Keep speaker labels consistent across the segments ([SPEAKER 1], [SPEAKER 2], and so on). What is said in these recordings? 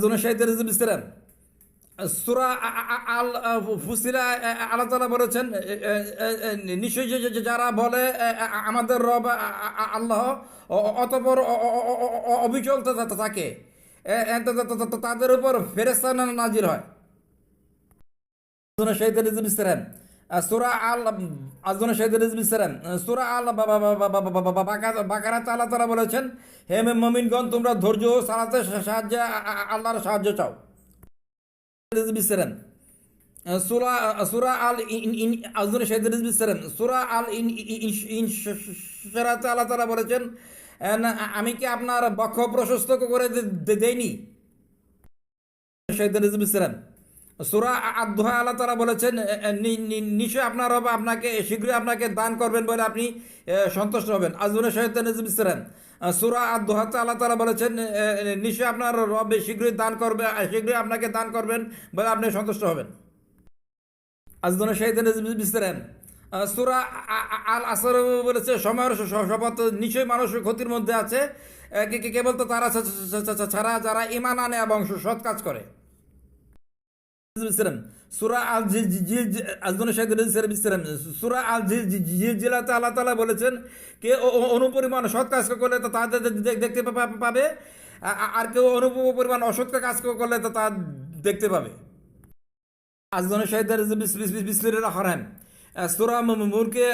[SPEAKER 1] জন্য শাহিদের বিস্তার সূরা আল ফুসিলা আল্লাহ তাআলা বলেছেন নিশ্চয়ই যারা বলে আমাদের রব আল্লাহ অতঃপর অবিচল থাকে তাদের উপর ফেরেশতা নাজিল হয়। শাহিদের বিস্তার সূরা আল আজনা শাহিদের বিস্তার সূরা আল বাকারাতে আল্লাহ তাআলা বলেছেন হে মুমিনগণ তোমরা ধৈর্য ও সালাতের সাহায্যে আল্লাহর সাহায্য চাও। বিস্তার সূরা সূরা আল আজনা শাহিদের বিস্তার সূরা আল ইনশিরাতে আল্লাহ তাআলা বলেছেন আমি কি আপনার বক্ষ প্রশস্ত করে দেইনি। শাহিদের বিস্তার সূরা আদ-দুহা আল্লাহ তাআলা বলেছেন নিশ্চয় আপনার রব আপনাকে শীঘ্রই আপনাকে দান করবেন বলে আপনি সন্তুষ্ট হবেন। আজনা শাহিদের বিস্তার সূরা আদ-দুহাতে আল্লাহ তাআলা বলেছেন নিশ্চয় আপনার রব শীঘ্রই দান করবে শীঘ্রই আপনাকে দান করবেন বলে আপনি সন্তুষ্ট হবেন। আজনা শাহিদের বিস্তার সূরা আল আসর বলেছে সময়ের শপথ নিশ্চয়ই মানুষ ক্ষতির মধ্যে আছে কেবল তো তারা ছাড়া যারা ঈমান আনে এবং সৎ কাজ করে। সূরা আল সূরা আল জিলজিলাতে আল্লাহ তাআলা বলেছেন কে অনুপরিমাণ সৎ কাজ করলে তো তাদের দেখতে পাবে আর কেউ অনুপরিমাণ অসৎ কাজ করলে তো তা দেখতে পাবে। আজদনে শাহিদের বিসমিল্লাহির রহমান সূরা মুলকে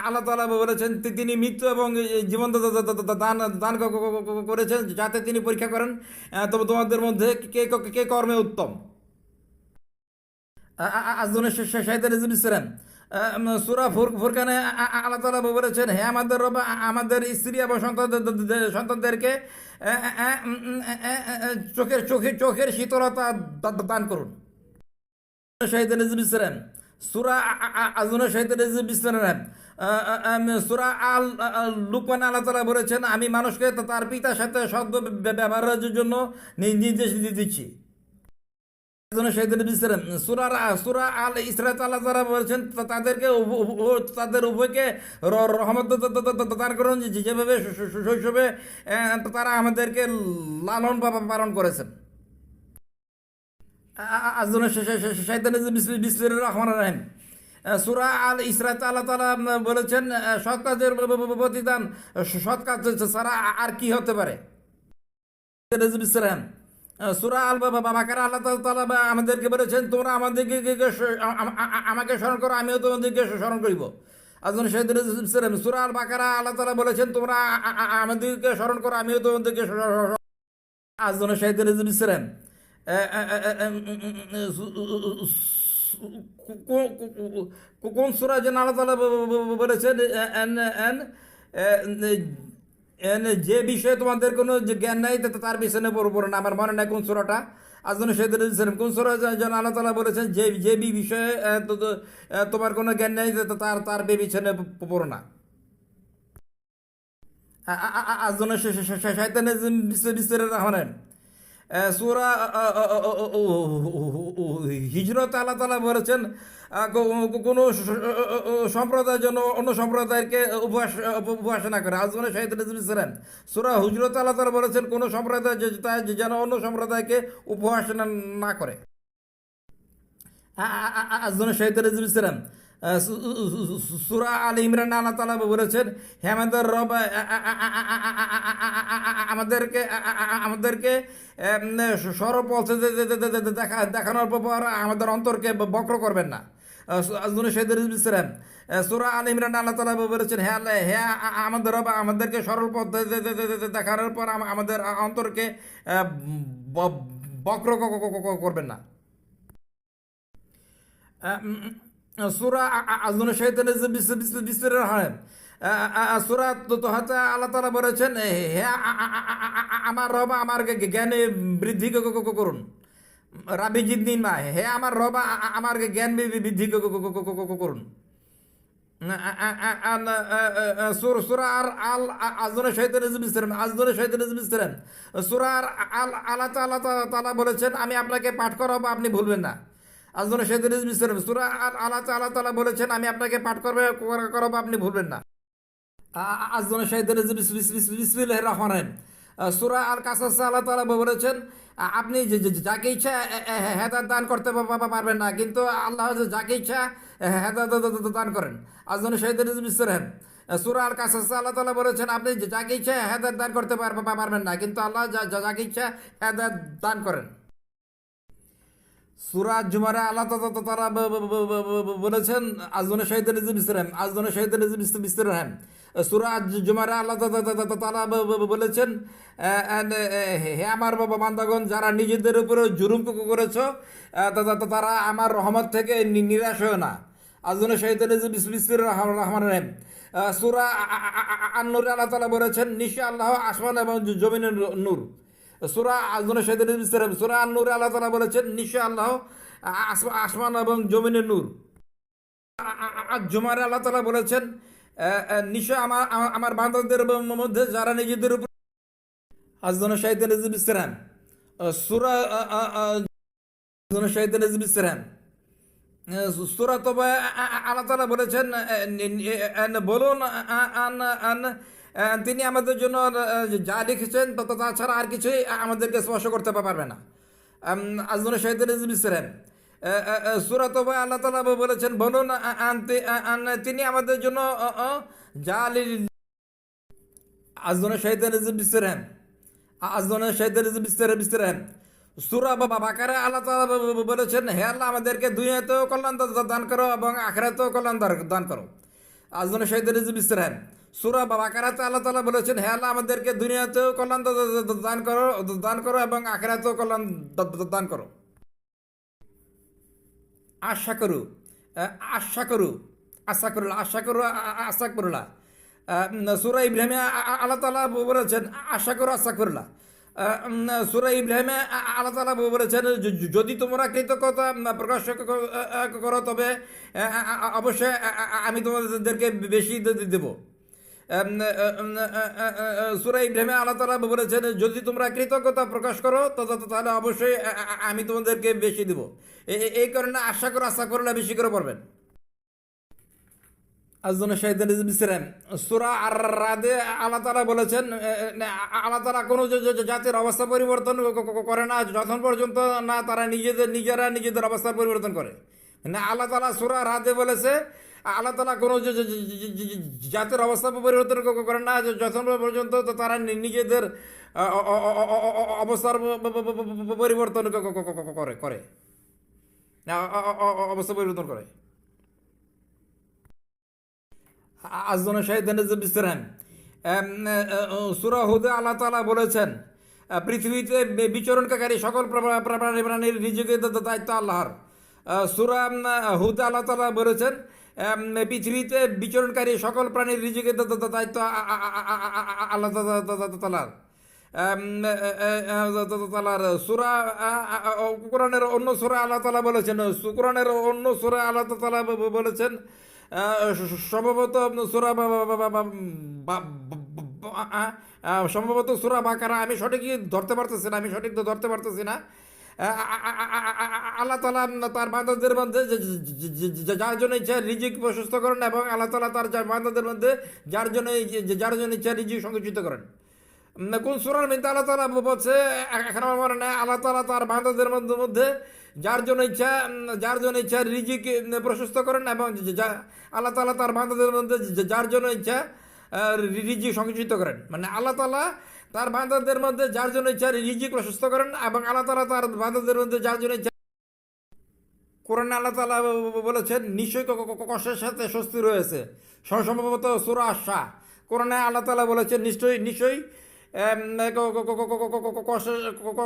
[SPEAKER 1] আল্লাহ তাআলা বলেছেন তিনি মৃত্যু এবং জীবন দান করেছেন যাতে তিনি পরীক্ষা করেন তবে তোমাদের মধ্যে কে কর্মে উত্তম। আজদনে শাহিদের বিসমিল্লাহ সূরা ফুরকানে আল্লাহ তাআলা বলেছেন হে আমাদের রব আমাদের স্ত্রী এবং সন্তানদেরকে চোখের শীতলতা দান করুন। শাহিদের বিসমিল্লাহ সূরা আজনা শাহিদের বিসমিল্লাহ সূরা আল লুকমান আল্লাহ তাআলা বলেছেন আমি মানুষকে তার পিতার সাথে সৎ ব্যবহারের জন্য নির্দেশ দিচ্ছি। সূরা আল ইসরাতে আল্লাহ তাআলা বলেছেন তাদেরকে তাদের উভয়কে রহমত দান করুন যেভাবে শৈশবে তারা আমাদেরকে লালন পালন করেছেন। আজনা শাহিদের বিসমিল্লাহির রহমানির রহিম সূরা আল ইসরাতে আল্লাহ তাআলা বলেছেন সৎ কাজের প্রতিদান সৎ কাজ ছাড়া আর কি হতে পারে। সূরা আল বাকারা আল্লাহ তাআলা আমাদেরকে বলেছেন তোমরা আমাকে স্মরণ করো আমিও তোমাদেরকে স্মরণ করিব। আজনা শাহিদের সূরা আল বাকারা আল্লাহ তাআলা বলেছেন তোমরা আমাদেরকে স্মরণ করো আমিও তোমাদেরকে আজনা শাহিদের কোন সূরা যেন আল্লাহ তাআলা বলেছেন যে বিষয়ে তোমাদের কোনো জ্ঞান নাই তার বিষয়ে পড়বো না আমার মনে নাই কোন সূরাটা। আজনা শাহিদের কোন সূরা যেন আল্লাহ তাআলা বলেছেন যে বিষয়ে তোমার কোনো জ্ঞান নেই তার বিছানে পড়ো না। আজনা শাহিদের বিসমিল্লাহির রহমানির রহিম সূরা হিজরত আল্লাহ তাআলা বলেছেন কোনো সম্প্রদায়ের জন্য অন্য সম্প্রদায়কে উপাসনা করে। আজনা শাহিদের বিসমিল্লাহ সূরা হুজরত আল্লাহ তাআলা বলেছেন কোনো সম্প্রদায় যেন অন্য সম্প্রদায়কে উপাসনা না করে। আজনা শাহিদের বিসমিল্লাহ সূরা আল ইমরান আল্লাহ তাআলা বলেছেন হে আমাদের রব আমাদেরকে সরল পথে দেখানোর পর আমাদের অন্তরকে বক্র করবেন না। আজনা শাহিদের বিসমিল্লাহ সূরা আল ইমরান আল্লাহ তাআলা বলেছেন হে আমাদের রব আমাদেরকে সরল পথ দেখানোর পর আমাদের অন্তরকে বক্র করবেন না। সূরা আজনা শাহিদের বিসমিল্লাহির সূরা তাহাতে আল্লাহ তাআলা বলেছেন হে আমার রব আমার জ্ঞানে বৃদ্ধি করুন রাবি জিদ্দিন মা হে আমার রব আমার জ্ঞান বৃদ্ধি করুন। সূরা আল আজনা শাহিদের বিসমিল্লাহ সূরা আল্লাহ তাআলা বলেছেন আমি আপনাকে পাঠ করাবো আপনি ভুলবেন না। আজনা শাহিদের বিসমিল্লাহ সূরা আল্লাহ তাআলা বলেছেন আমি আপনাকে পাঠ করাবো আপনি ভুলবেন না। আজনা শাহিদের বিসমিল্লাহির রহমানির রহিম সূরা আল কাসাসে আল্লাহ তাআলা বলেছেন আপনি যাকে ইচ্ছা হেদায়েত দান করতে পারবেন না, কিন্তু আল্লাহ যাকে ইচ্ছা হেদায়েত দান করেন। আজনে শহীদ বিস্তরেন সূরা আল কাসাসে আল্লাহ তাআলা বলেছেন আপনি যাকে ইচ্ছা হেদায়েত দান করতে পারবেন না, কিন্তু আল্লাহ যাকে ইচ্ছা হেদায়েত দান করেন। সূরা জুমারে আল্লাহ তাআলা বলেছেন আজনে শহীদ বিস্তরেন আজনে শহীদ বিস্তরেন সূরা জুমারে আল্লাহ তাআলা বলেছেন হে আমার বান্দাগণ, যারা নিজেদের উপরে জুলুম করেছো তারা আমার রহমত থেকে নিরাশ হয় না। আজনে শহীদ বিসমিল্লাহির রহমানির রহিম সূরা আন-নূরে আল্লাহ তাআলা বলেছেন নিশ্চয় আল্লাহ আসমান এবং জমিনের নূর। সূরা আজনে শহীদ বিসমিল্লাহির সূরা আন-নূরে আল্লাহ তাআলা বলেছেন নিশ্চয় আল্লাহ আসমান এবং জমিনের নূর। জুমারে আল্লাহ তাআলা বলেছেন নিশ্চয় আমার আমার বান্দাদের মধ্যে যারা নিজেদের উপর আজনে শহীদ বিসমিল্লাহির সূরা আজনে শহীদ বিসমিল্লাহির সূরা তবে আল্লাহ তাআলা বলেছেন বলুন তিনি আমাদের জন্য যা লিখেছেন তাছাড়া আর কিছুই আমাদেরকে স্পর্শ করতে পারবে না। আজনে শহীদ বিসমিল্লাহির সূরা তবে আল্লাহ তাআলা বলেছেন বলুন তিনি আমাদের জন্য যা আজনে শহীদ বিসমিল্লাহির আজনে শহীদ বিসমিল্লাহির সূরা বাকারা আল্লাহ তাআলা বলেছেন হে আল্লাহ আমাদেরকে দুনিয়াতেও কল্যাণ দান করো এবং আখিরাতেও কল্যাণ দান করো। আজনে শহীদ বিসমিল্লাহির সূরা বাকারাতে আল্লাহ তাআলা বলেছেন হে আল্লাহ আমাদেরকে দুনিয়াতেও কল্যাণ দান করো এবং আখিরাতেও কল্যাণ দান করো। আশা করু আশা করু আশা করুল্লাহ আশা করু আশা করুল্লাহ সূরা ইব্রাহিমে আল্লাহ তাআলা বলেছেন আশা করু আশা করুল্লাহ। সূরা ইব্রাহিমে আল্লাহ তাআলা বলেছেন যদি তোমরা কৃতজ্ঞতা প্রকাশ করো তবে অবশ্যই আমি তোমাদেরকে বেশি দেব। সূরা ইব্রাহিমে আল্লাহ তাআলা বলেছেন যদি তোমরা কৃতজ্ঞতা প্রকাশ করো তাহলে অবশ্যই আমি তোমাদেরকে বেশি দেব। এই কারণে আশা করো আশা করলে বেশি করে পড়বেন। আজনে শহীদ বিসমিল্লাহির সূরা আর-রাদে আল্লাহ তাআলা বলেছেন আল্লাহ তাআলা কোনো জাতির অবস্থা পরিবর্তন করে না যতক্ষণ পর্যন্ত না তারা নিজেরা নিজেদের অবস্থার পরিবর্তন করে। মানে আল্লাহ তাআলা সূরা রাদে বলেছে আল্লাহ তাআলা কোনো জাতির অবস্থা পরিবর্তন করে না যতক্ষণ পর্যন্ত তারা নিজেদের অবস্থার পরিবর্তন করে অবস্থা পরিবর্তন করে। আজনে শহীদ বিসমিল্লাহির সূরা হুদে আল্লাহ তাআলা বলেছেন পৃথিবীতে বিচরণকারী সকল প্রাণীর রিজিকের দায়িত্ব আল্লাহর। সূরা হুদে আল্লাহ তাআলা বলেছেন পৃথিবীতে বিচরণকারী সকল প্রাণীর রিজিকের দায়িত্ব আল্লাহ তাআলার। সূরা কোরআনের অন্য সূরা আল্লাহ তাআলা বলেছেন কোরআনের অন্য সূরা আল্লাহ তাআলা বলেছেন সম্ভবত সূরা বাকারা আমি সঠিক ধরতে পারতেছি না আল্লাহ তাআলা তার বান্দাদের মধ্যে যার জন্য ইচ্ছা রিজিক প্রশস্ত করেন এবং আল্লাহ তাআলা তার বান্দাদের মধ্যে যার জন্য ইচ্ছা রিজিক সংকুচিত করেন। কোন সূরার মধ্যে আল্লাহ তাআলা বলছে এখন আমার মনে নাই আল্লাহ তাআলা তার বান্দাদের মধ্যে যার জন্য ইচ্ছা রিজিক প্রশস্ত করেন এবং আল্লাহ তাআলা তার বান্দাদের মধ্যে যার জন্য ইচ্ছা রিজিক সংকুচিত করেন। মানে আল্লাহ তাআলা তার বান্দাদের মধ্যে যার জন্য ইচ্ছা রিজিক প্রশস্ত করেন এবং আল্লাহ তাআলা তার বান্দাদের মধ্যে যার জন্য ইচ্ছা কোরআনে আল্লাহ তাআলা বলেছেন নিশ্চয়ই কষ্টের সাথে স্বস্তি রয়েছে। সম্ভবত সূরা আশ-শাহ কোরআনে আল্লাহ তাআলা বলেছেন নিশ্চয়ই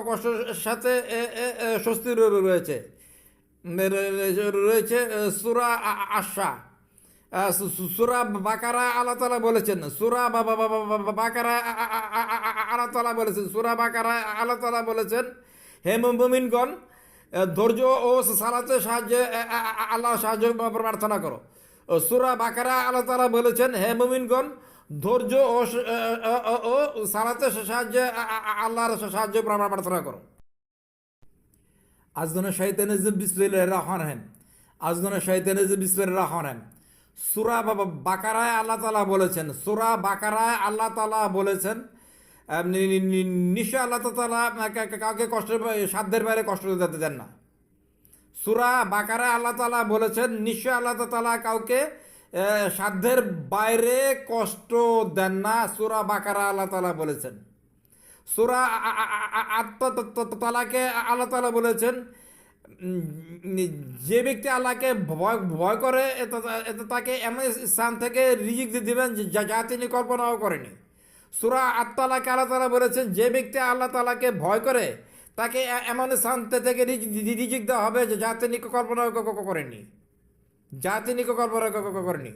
[SPEAKER 1] কষ্টের সাথে স্বস্তি রয়েছে সূরা আশ-শাহ। সূরা বাকারা আল্লাহ তাআলা বলেছেন বাকারা আল্লাহ তাআলা বলেছেন সূরা বাকারা আল্লাহ তাআলা বলেছেন হে মুমিনগণ ধৈর্য ও সালাতের সাহায্যে আল্লাহ সাহায্য প্রার্থনা করো। সূরা বাকারা আল্লাহ তাআলা বলেছেন হে মুমিনগণ ধৈর্য ও সালাতের সাহায্যে আল্লাহর সাহায্য প্রার্থনা করো। আজনে শহীদ বিসমিল্লাহির রহমানির রহিম আজনে শহীদ বিসমিল্লাহির রহমানির রহিম সূরা বাকারায় আল্লাহ তাআলা বলেছেন নিশ্চয় আল্লাহ তাআলা কাউকে কষ্টের সাধ্যের বাইরে কষ্ট দিতে দেন না। সূরা বাকারা আল্লাহ তাআলা বলেছেন নিশ্চয় আল্লাহ তাআলা কাউকে সাধ্যের বাইরে কষ্ট দেন না। সূরা বাকারা আল্লাহ তাআলা বলেছেন। সূরা তালাকে আল্লাহ তাআলা বলেছেন যে ব্যক্তি আল্লাহকে ভয় ভয় করে তাকে এমন স্থান থেকে রিজিক দিয়ে দিবেন যা তিনি কল্পনাও করেনি। সূরা আত-তালাকে আল্লাহ তাআলা বলেছেন যে ব্যক্তি আল্লাহ তাআলাকে ভয় করে তাকে এমন স্থান থেকে রিজিক দেওয়া হবে যা তিনি কল্পনা করেননি, যা তিনি কল্পনা করেননি।